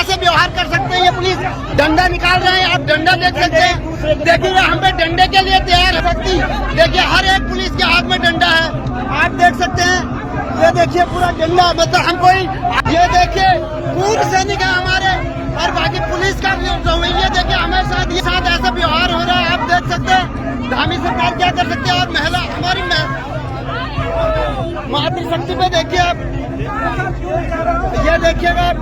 कैसे व्यवहार कर सकते हैं ये पुलिस? डंडा निकाल रहे हैं, आप डंडा देख सकते हैं। देखिए हम पे डंडे के लिए तैयार है सकती। देखिए हर एक पुलिस के हाथ में डंडा है, आप देख सकते हैं। ये देखिए पूरा डंडा, मतलब हम कोई, ये देखिए पूर्व सैनिक है हमारे और बाकी पुलिस का रवैया देखिए हमारे साथ ये साथ ऐसा व्यवहार हो रहा है, आप देख सकते हैं। धामी सरकार क्या कर सकते हैं? और महिला हमारी मातृशक्ति पे देखिए आप, ये देखिएगा आप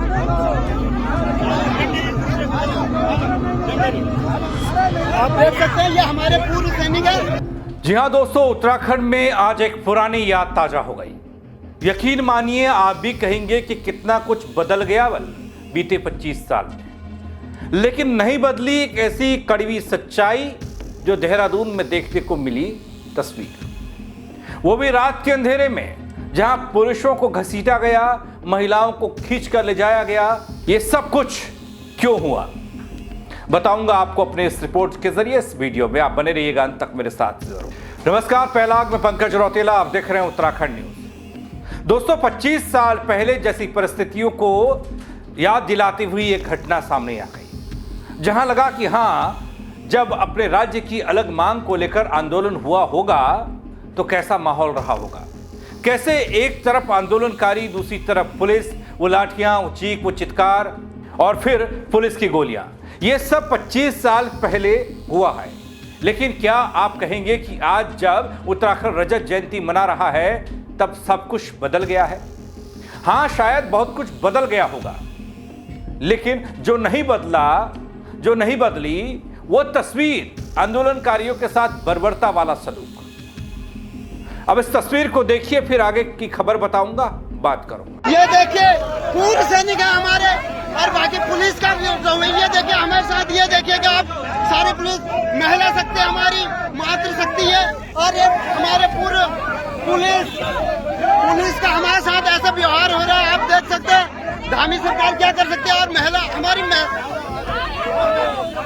देख सकते हैं ये हमारे पूर्व सैनिक है। जी हाँ दोस्तों, उत्तराखंड में आज एक पुरानी याद ताजा हो गई। यकीन मानिए आप भी कहेंगे कि कितना कुछ बदल गया बीते 25 साल में, लेकिन नहीं बदली एक ऐसी कड़वी सच्चाई जो देहरादून में देखने को मिली तस्वीर, वो भी रात के अंधेरे में, जहां पुरुषों को घसीटा गया, महिलाओं को खींच कर ले जाया गया। ये सब कुछ क्यों हुआ बताऊंगा आपको अपने इस रिपोर्ट के जरिए। इस वीडियो में आप बने रहिएगा अंत तक मेरे साथ जरूर। नमस्कार, पहलाग में पंकज रौतेला, आप देख रहे हैं उत्तराखंड न्यूज। दोस्तों 25 साल पहले जैसी परिस्थितियों को याद दिलाती हुई एक घटना सामने आ गई, जहां लगा कि हां, जब अपने राज्य की अलग मांग को लेकर आंदोलन हुआ होगा तो कैसा माहौल रहा होगा। कैसे एक तरफ आंदोलनकारी, दूसरी तरफ पुलिस, वो लाठियां, वो चीख, वो चित्कार और फिर पुलिस की गोलियां। ये सब 25 साल पहले हुआ है। लेकिन क्या आप कहेंगे कि आज जब उत्तराखंड रजत जयंती मना रहा है तब सब कुछ बदल गया है? हां, शायद बहुत कुछ बदल गया होगा, लेकिन जो नहीं बदली वो तस्वीर आंदोलनकारियों के साथ बर्बरता वाला सलूक। अब इस तस्वीर को देखिए, फिर आगे की खबर बताऊंगा, बात करूंगा। ये देखिए पूर्व सैनिक है हमारे और बाकी पुलिस का रवैया देखिए हमारे साथ। ये देखिएगा आप, सारे पुलिस, महिला शक्ति हमारी मातृशक्ति है और ये हमारे पूर्व पुलिस का हमारे साथ ऐसा व्यवहार हो रहा है, आप देख सकते हैं। धामी सरकार क्या कर सकते हैं? और महिला हमारी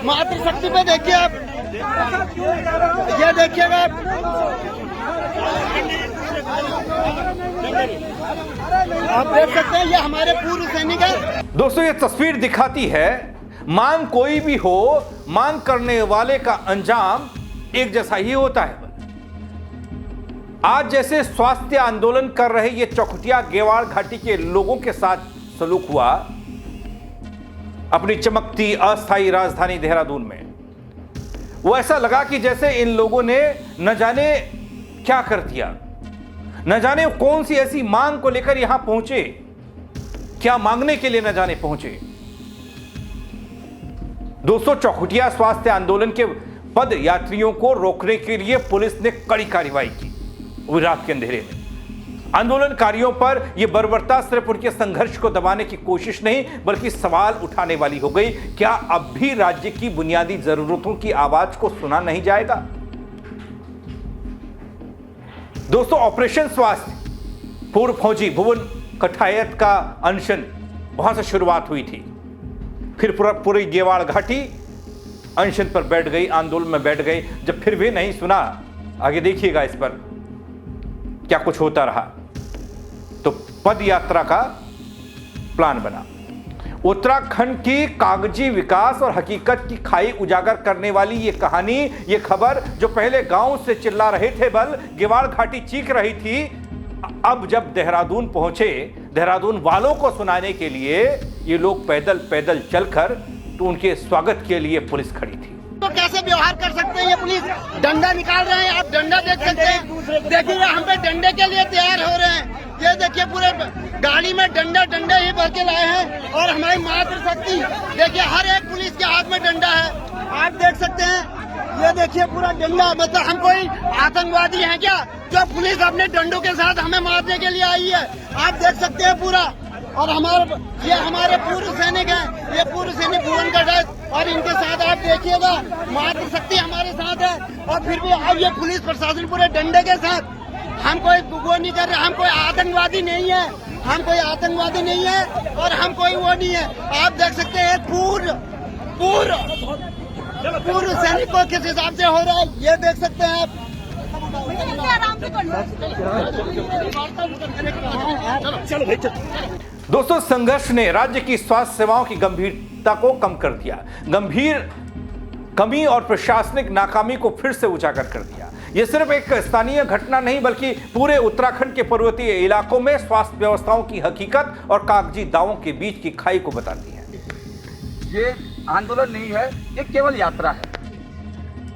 मातृशक्ति पे देखिए आप, ये देखिएगा आप देख सकते हैं ये हमारे पूर्व सैनिक है। दोस्तों ये तस्वीर दिखाती है, मांग कोई भी हो, मांग करने वाले का अंजाम एक जैसा ही होता है। आज जैसे स्वास्थ्य आंदोलन कर रहे ये चौखुटिया गेवाड़ घाटी के लोगों के साथ सलूक हुआ अपनी चमकती अस्थायी राजधानी देहरादून में, वो ऐसा लगा कि जैसे इन लोगों ने न जाने क्या कर दिया, न जाने कौन सी ऐसी मांग को लेकर यहां पहुंचे, क्या मांगने के लिए न जाने पहुंचे। दोस्तों चौखुटिया स्वास्थ्य आंदोलन के पद यात्रियों को रोकने के लिए पुलिस ने कड़ी कार्रवाई की, वो रात के अंधेरे में। आंदोलनकारियों पर यह बर्बरता सिर्फ उनके संघर्ष को दबाने की कोशिश नहीं, बल्कि सवाल उठाने वाली हो गई। क्या अब भी राज्य की बुनियादी जरूरतों की आवाज को सुना नहीं जाएगा? दोस्तों ऑपरेशन स्वास्थ्य, पूर्व फौजी भुवन कठायत का अनशन वहां से शुरुआत हुई थी, फिर पूरी गेवाड़ घाटी अनशन पर बैठ गई, आंदोलन में बैठ गई। जब फिर भी नहीं सुना, आगे देखिएगा इस पर क्या कुछ होता रहा, तो पद यात्रा का प्लान बना। उत्तराखंड की कागजी विकास और हकीकत की खाई उजागर करने वाली ये कहानी, ये खबर जो पहले गांव से चिल्ला रहे थे बल, गेवाड़ घाटी चीख रही थी, अब जब देहरादून पहुंचे, देहरादून वालों को सुनाने के लिए ये लोग पैदल पैदल चलकर, तो उनके स्वागत के लिए पुलिस खड़ी थी। तो कैसे व्यवहार कर सकते हैं ये पुलिस? डंडा निकाल रहे हैं, आप डंडा देख सकते हैं। देखिए हम पे डंडे के लिए तैयार हो रहे हैं। ये देखिए पूरे गाड़ी में डंडा ही भर के लाए हैं और हमारी मातृशक्ति देखिए हर एक पुलिस के हाथ में डंडा है, आप देख सकते हैं। ये देखिए पूरा डंडा, मतलब हम कोई आतंकवादी हैं क्या जो पुलिस अपने डंडों के साथ हमें मारने के लिए आई है? आप देख सकते हैं पूरा। और हमारे पूर्व सैनिक हैं, ये पूर्व सैनिक भुवन कठायत, और इनके साथ आप देखिएगा मातृशक्ति हमारे साथ है। और फिर भी अब ये पुलिस प्रशासन पूरे डंडे के साथ, हम कोई वो नहीं कर रहे, हम कोई आतंकवादी नहीं है, और हम कोई वो नहीं है। आप देख सकते हैं पूर्व सैनिकों किस हिसाब से हो रहा है, ये देख सकते हैं आप। चलो भाई चलो। दोस्तों, संघर्ष ने राज्य की स्वास्थ्य सेवाओं की गंभीरता को कम कर दिया, गंभीर कमी और प्रशासनिक नाकामी को फिर से उजागर कर दिया। यह सिर्फ एक स्थानीय घटना नहीं बल्कि पूरे उत्तराखंड के पर्वतीय इलाकों में स्वास्थ्य व्यवस्थाओं की हकीकत और कागजी दावों के बीच की खाई को बताती है। ये आंदोलन नहीं है, ये केवल यात्रा है।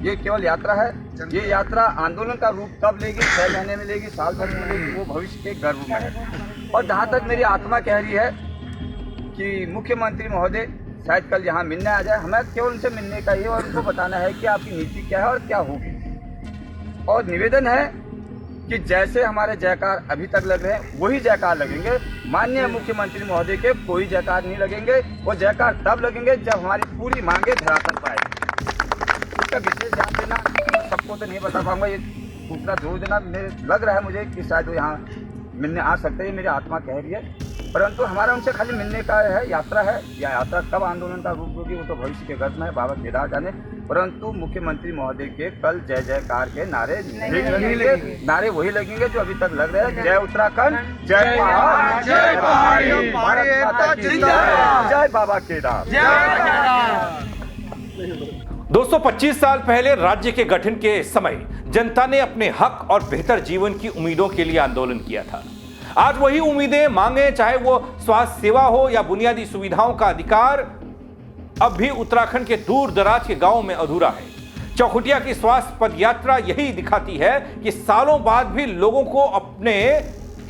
ये केवल यात्रा है। ये यात्रा आंदोलन का रूप कब लेगी, 6 महीने में लेगी, साल भर में लेगी, वो भविष्य के गर्भ में है। और जहाँ तक मेरी आत्मा कह रही है कि मुख्यमंत्री महोदय शायद कल यहाँ मिलने आ जाए, हमें केवल उनसे मिलने का ही और उनको बताना है कि आपकी नीति क्या है और क्या होगी। और निवेदन है कि जैसे हमारे जयकार अभी तक लग रहे हैं वही जयकार लगेंगे। माननीय मुख्यमंत्री महोदय के कोई जयकार नहीं लगेंगे। वो जयकार तब लगेंगे जब हमारी पूरी मांगे धरातल पाएगी। इसका विशेष ध्यान देना, सबको तो नहीं बता पाऊंगा, ये दूसरा जोर देना लग रहा है मुझे कि शायद वो यहाँ मिलने आ सकते हैं, मेरी आत्मा कह रही है। परंतु हमारा उनसे खाली मिलने का है, यात्रा है। या यात्रा कब आंदोलन का रूप होगी वो तो भविष्य के गर्भ में है, बाबा केदार जाने। परंतु मुख्यमंत्री महोदय के कल जय जयकार के नारे नहीं लगेंगे। नारे वही लगेंगे जो अभी तक लग रहे हैं। जय उत्तराखंड, जय पहाड़, जय पहाड़ी, भारत माता की जय, जय बाबा केदार। दोस्तों, 25 साल पहले राज्य के गठन के समय जनता ने अपने हक और बेहतर जीवन की उम्मीदों के लिए आंदोलन किया था। आज वही उम्मीदें, मांगे, चाहे वो स्वास्थ्य सेवा हो या बुनियादी सुविधाओं का अधिकार, अब भी उत्तराखंड के दूर दराज के गांवों में अधूरा है। चौखुटिया की स्वास्थ्य पद यात्रा यही दिखाती है कि सालों बाद भी लोगों को अपने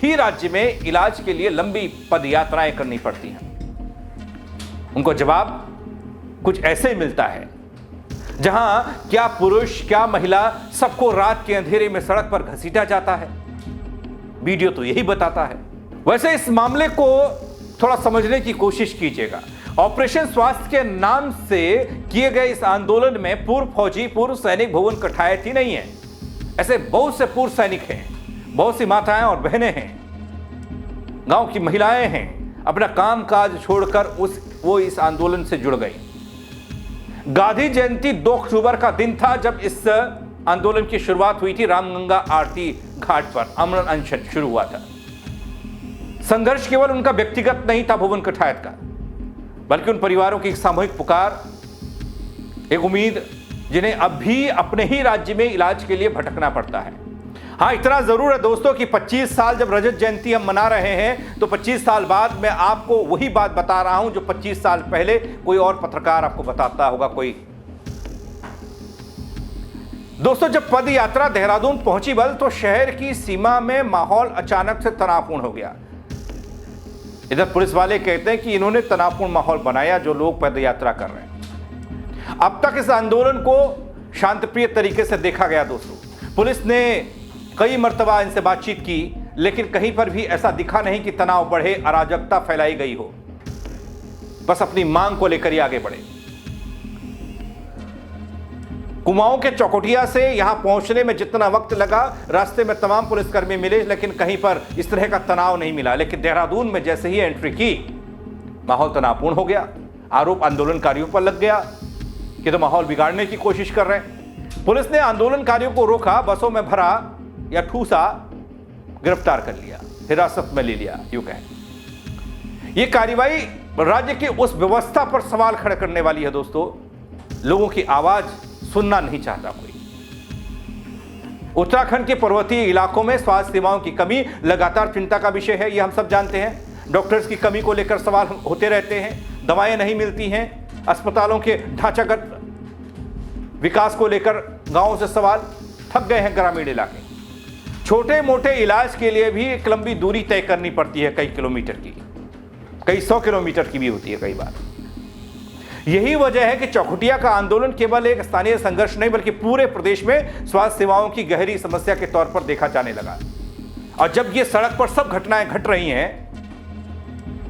ही राज्य में इलाज के लिए लंबी पद यात्राएं करनी पड़ती हैं। उनको जवाब कुछ ऐसे मिलता है जहां क्या पुरुष क्या महिला सबको रात के अंधेरे में सड़क पर घसीटा जाता है। वीडियो तो यही बताता है। वैसे इस मामले को थोड़ा समझने की कोशिश कीजिएगा। ऑपरेशन स्वास्थ्य के नाम से किए गए इस आंदोलन में पूर्व फौजी, पूर्व सैनिक भुवन कठायत ही नहीं है। ऐसे बहुत से पूर्व सैनिक हैं, बहुत सी माताएं और बहनें हैं, गांव की महिलाएं हैं, अपना काम काज छोड़कर वो इस आंदोलन से जुड़ गई। गांधी जयंती 2 अक्टूबर का दिन था जब इस आंदोलन की शुरुआत हुई थी। रामगंगा आरती घाट पर अमर अनशन शुरू हुआ था। संघर्ष केवल उनका व्यक्तिगत नहीं था भुवन कठायत का, बल्कि उन परिवारों की एक सामूहिक पुकार, एक उम्मीद, जिन्हें अब भी अपने ही राज्य में इलाज के लिए भटकना पड़ता है। हाँ, इतना जरूर है दोस्तों कि 25 साल जब रजत जयंती हम मना रहे हैं तो 25 साल बाद मैं आपको वही बात बता रहा हूं जो 25 साल पहले कोई और पत्रकार आपको बताता होगा। कोई दोस्तों, जब पद यात्रा देहरादून पहुंची बल तो शहर की सीमा में माहौल अचानक से तनावपूर्ण हो गया। इधर पुलिस वाले कहते हैं कि इन्होंने तनावपूर्ण माहौल बनाया जो लोग पद यात्रा कर रहे हैं। अब तक इस आंदोलन को शांतिप्रिय तरीके से देखा गया दोस्तों। पुलिस ने कई मर्तबा इनसे बातचीत की, लेकिन कहीं पर भी ऐसा दिखा नहीं कि तनाव बढ़े, अराजकता फैलाई गई हो। बस अपनी मांग को लेकर ही आगे बढ़े। कुमाऊं के चौखुटिया से यहां पहुंचने में जितना वक्त लगा, रास्ते में तमाम पुलिसकर्मी मिले, लेकिन कहीं पर इस तरह का तनाव नहीं मिला। लेकिन देहरादून में जैसे ही एंट्री की, माहौल तनावपूर्ण हो गया। आरोप आंदोलनकारियों पर लग गया कि तो माहौल बिगाड़ने की कोशिश कर रहे हैं। पुलिस ने आंदोलनकारियों को रोका, बसों में भरा या ठूसा, गिरफ्तार कर लिया, हिरासत में ले लिया, यूं कहें। यह कार्रवाई राज्य की उस व्यवस्था पर सवाल खड़े करने वाली है दोस्तों। लोगों की आवाज सुनना नहीं चाहता कोई। उत्तराखंड के पर्वतीय इलाकों में स्वास्थ्य सेवाओं की कमी लगातार चिंता का विषय है, यह हम सब जानते हैं। डॉक्टर्स की कमी को लेकर सवाल होते रहते हैं, दवाएं नहीं मिलती हैं, अस्पतालों के ढांचागत विकास को लेकर गांवों से सवाल, थक गए हैं ग्रामीण इलाके। छोटे मोटे इलाज के लिए भी एक लंबी दूरी तय करनी पड़ती है, कई किलोमीटर की, कई 100 किलोमीटर की भी होती है कई बार। यही वजह है कि चौखुटिया का आंदोलन केवल एक स्थानीय संघर्ष नहीं बल्कि पूरे प्रदेश में स्वास्थ्य सेवाओं की गहरी समस्या के तौर पर देखा जाने लगा। और जब ये सड़क पर सब घटनाएं घट रही हैं,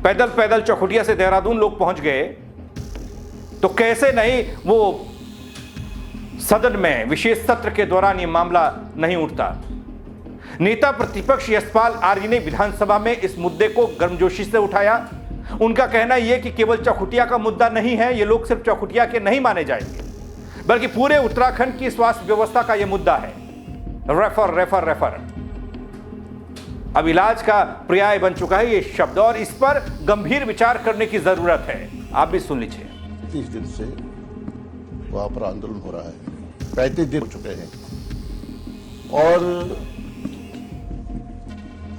पैदल पैदल चौखुटिया से देहरादून लोग पहुंच गए, तो कैसे नहीं वो सदन में विशेष सत्र के दौरान ये मामला नहीं उठता। नेता प्रतिपक्ष यशपाल आर्य ने विधानसभा में इस मुद्दे को गर्मजोशी से उठाया। उनका कहना यह कि केवल चौखुटिया का मुद्दा नहीं है, ये लोग सिर्फ चौखुटिया के नहीं माने जाएंगे, बल्कि पूरे उत्तराखंड की स्वास्थ्य व्यवस्था का यह मुद्दा है। Refer refer refer. अब इलाज का पर्याय बन चुका है ये शब्द और इस पर गंभीर विचार करने की जरूरत है। आप भी सुन लीजिए। 30 दिन से वहां पर आंदोलन हो रहा है, 35 दिन हो चुके हैं और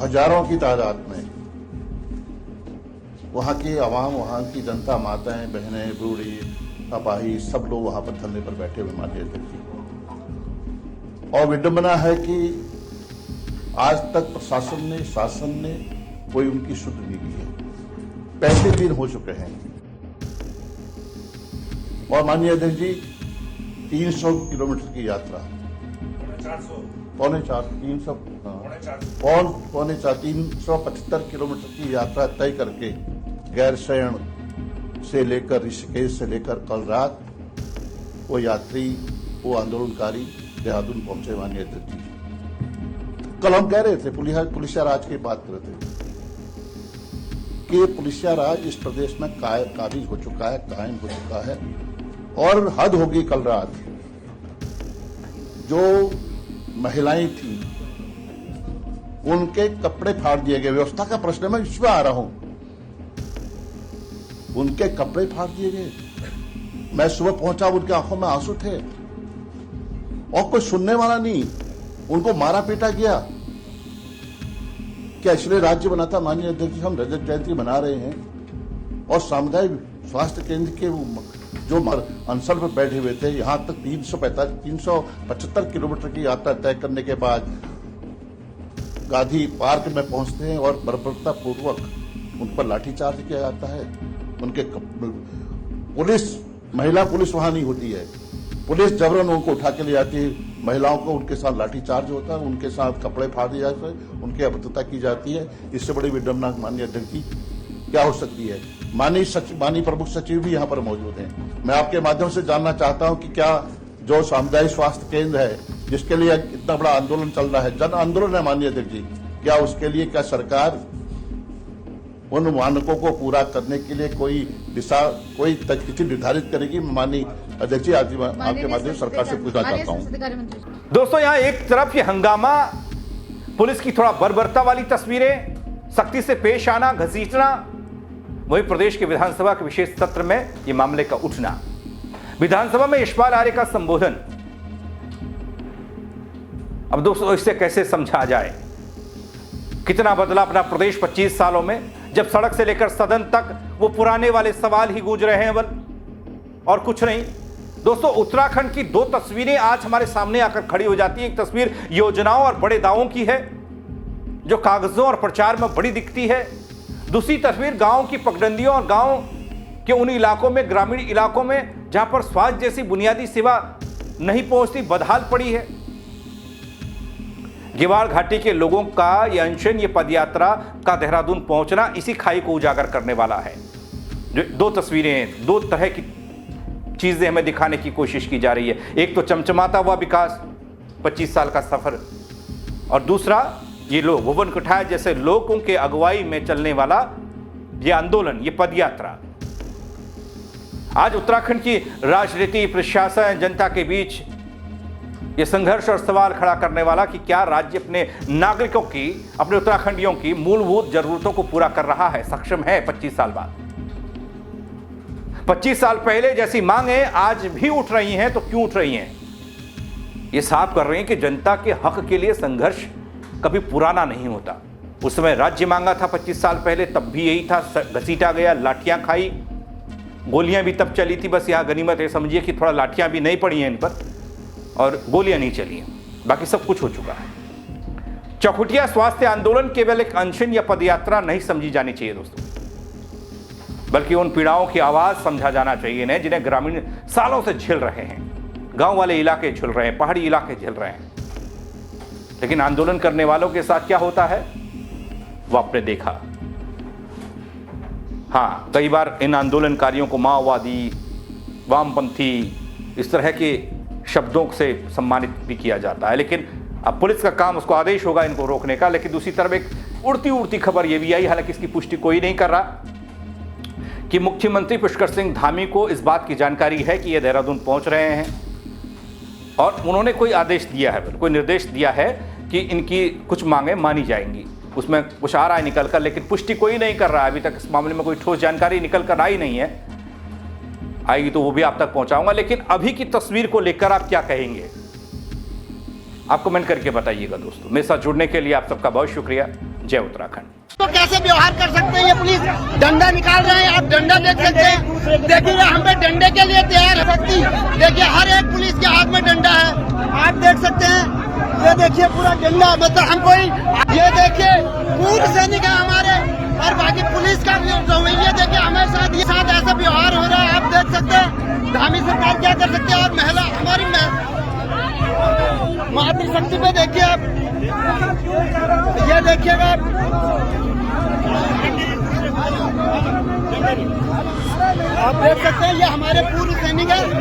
हजारों की तादाद में वहां की आवाम, वहां की जनता, माताएं, बहनें, बूढ़ी, अपाही, सब लोग वहां पर धरने पर बैठे हुए माननीय अध्यक्ष जी। और विडंबना है कि आज तक प्रशासन शासन ने कोई उनकी सुध नहीं की है। 35 दिन हो चुके हैं और माननीय अध्यक्ष जी 300 किलोमीटर की यात्रा, पौने 375 किलोमीटर की यात्रा तय करके गैरसैंण से लेकर ऋषिकेश से लेकर कल रात वो यात्री, वो आंदोलनकारी देहरादून पहुंचे। माननीय अध्यक्ष जी, कल हम कह रहे थे पुलिसिया राज की बात कर रहे थे कि पुलिसिया राज इस प्रदेश में काबिज हो चुका है, कायम हो चुका है और हद होगी। कल रात जो महिलाएं थी उनके कपड़े फाड़ दिए गए। व्यवस्था का प्रश्न है, मैं इसमें आ रहा हूं। उनके कपड़े फाड़ दिए गए। मैं सुबह पहुंचा, उनकी आंखों में आंसू थे और कोई सुनने वाला नहीं। उनको मारा पीटा गया। क्या इसलिए राज्य बना था? माननीय अध्यक्ष जी, हम रजत जयंती मना रहे हैं और सामुदायिक स्वास्थ्य केंद्र के जो अनशन पर बैठे हुए थे, यहां तक 375 किलोमीटर की यात्रा तय करने के बाद गांधी पार्क में पहुंचते हैं और बर्बरता पूर्वक उन पर लाठीचार्ज किया जाता है। उनके महिला पुलिस वहां नहीं होती है। पुलिस जबरन उनको उठा के ले जाती है। महिलाओं को उनके साथ लाठीचार्ज होता है, उनके साथ कपड़े फाड़ दिए जाते हैं, उनकी अभद्रता की जाती है। इससे बड़ी विडंबना माननीय अध्यक्ष जी क्या हो सकती है? माननीय प्रमुख सचिव भी यहाँ पर मौजूद हैं। मैं आपके माध्यम से जानना चाहता हूँ कि क्या जो सामुदायिक स्वास्थ्य केंद्र है, जिसके लिए इतना बड़ा आंदोलन चल रहा है, जन आंदोलन है माननीय अध्यक्ष जी, क्या उसके लिए क्या सरकार उन मानकों को पूरा करने के लिए कोई दिशा, कोई तिथि निर्धारित करेगी? माननीय अध्यक्ष जी, आपके माध्यम से सरकार से पूछना चाहता हूँ। दोस्तों, यहाँ एक तरफ ये हंगामा, पुलिस की थोड़ा बर्बरता वाली तस्वीरें, सख्ती से पेश आना, घसीटना, वही प्रदेश के विधानसभा के विशेष सत्र में ये मामले का उठना, विधानसभा में यशपाल आर्य का संबोधन। अब दोस्तों, इससे कैसे समझा जाए कितना बदला अपना प्रदेश 25 सालों में, जब सड़क से लेकर सदन तक वो पुराने वाले सवाल ही गूंज रहे हैं बल और कुछ नहीं। दोस्तों, उत्तराखंड की दो तस्वीरें आज हमारे सामने आकर खड़ी हो जाती है। एक तस्वीर योजनाओं और बड़े दावों की है जो कागजों और प्रचार में बड़ी दिखती है। दूसरी तस्वीर गांव की पगडंडियों और गांव के उन इलाकों में, ग्रामीण इलाकों में जहां पर स्वास्थ्य जैसी बुनियादी सेवा नहीं पहुंचती, बदहाल पड़ी है। गिवाड़ घाटी के लोगों का ये अनशन, ये पदयात्रा का देहरादून पहुंचना इसी खाई को उजागर करने वाला है। जो दो तस्वीरें हैं, दो तरह की चीजें हमें दिखाने की कोशिश की जा रही है। एक तो चमचमाता हुआ विकास, 25 साल का सफर, और दूसरा ये लोग, भुवन कुठार जैसे लोगों के अगुवाई में चलने वाला ये आंदोलन, ये पदयात्रा। आज उत्तराखंड की राजनीति, प्रशासन, जनता के बीच ये संघर्ष और सवाल खड़ा करने वाला कि क्या राज्य अपने नागरिकों की, अपने उत्तराखंडियों की मूलभूत जरूरतों को पूरा कर रहा है, सक्षम है 25 साल बाद। 25 साल पहले जैसी मांगें आज भी उठ रही हैं, तो क्यों उठ रही हैं? ये साफ कर रहे हैं कि जनता के हक के लिए संघर्ष कभी पुराना नहीं होता। उस समय राज्य मांगा था 25 साल पहले, तब भी यही था, घसीटा गया, लाठियां खाई, गोलियां भी तब चली थी। बस यहां गनीमत है समझिए कि थोड़ा लाठियां भी नहीं पड़ी हैं इन पर और गोलियां नहीं चली हैं, बाकी सब कुछ हो चुका है। चौखुटिया स्वास्थ्य आंदोलन केवल एक अनशन या पदयात्रा नहीं समझी जानी चाहिए दोस्तों, बल्कि उन पीड़ाओं की आवाज समझा जाना चाहिए न, जिन्हें ग्रामीण सालों से झेल रहे हैं। गांव वाले इलाके झेल रहे हैं, पहाड़ी इलाके झेल रहे हैं। लेकिन आंदोलन करने वालों के साथ क्या होता है वो आपने देखा। हाँ, कई बार इन आंदोलनकारियों को माओवादी, वामपंथी, इस तरह के शब्दों से सम्मानित भी किया जाता है। लेकिन अब पुलिस का काम, उसको आदेश होगा इनको रोकने का। लेकिन दूसरी तरफ एक उड़ती खबर यह भी आई, हालांकि इसकी पुष्टि कोई नहीं कर रहा, कि मुख्यमंत्री पुष्कर सिंह धामी को इस बात की जानकारी है कि ये देहरादून पहुंच रहे हैं और उन्होंने कोई आदेश दिया है, कोई निर्देश दिया है कि इनकी कुछ मांगें मानी जाएंगी। उसमें कुछ आ रहा है निकल कर, लेकिन पुष्टि कोई नहीं कर रहा है अभी तक। इस मामले में कोई ठोस जानकारी निकल कर आई नहीं है, आएगी तो वो भी आप तक पहुंचाऊंगा। लेकिन अभी की तस्वीर को लेकर आप क्या कहेंगे, आप कमेंट करके बताइएगा दोस्तों। मेरे साथ जुड़ने के लिए आप सबका बहुत शुक्रिया। जय उत्तराखंड। तो कैसे व्यवहार कर सकते हैं ये पुलिस? डंडा निकाल रहे हैं, आप डंडा देख सकते हैं। देखिए हम पे डंडे के लिए तैयार है सकती। देखिए हर एक पुलिस के हाथ में डंडा है, आप देख सकते हैं। ये देखिए पूरा डंडा, मतलब हम कोई, ये देखिए पूर्व सैनिक है हमारे, और बाकी पुलिस का रवैया देखिए हमारे साथ ऐसा व्यवहार हो रहा है, आप देख सकते हैं। धामी सरकार क्या कर सकते हैं? और महिला हमारी मातृशक्ति पे देखिए आप, ये देखिएगा आप देख सकते हैं, ये हमारे पूर्व सैनिक है।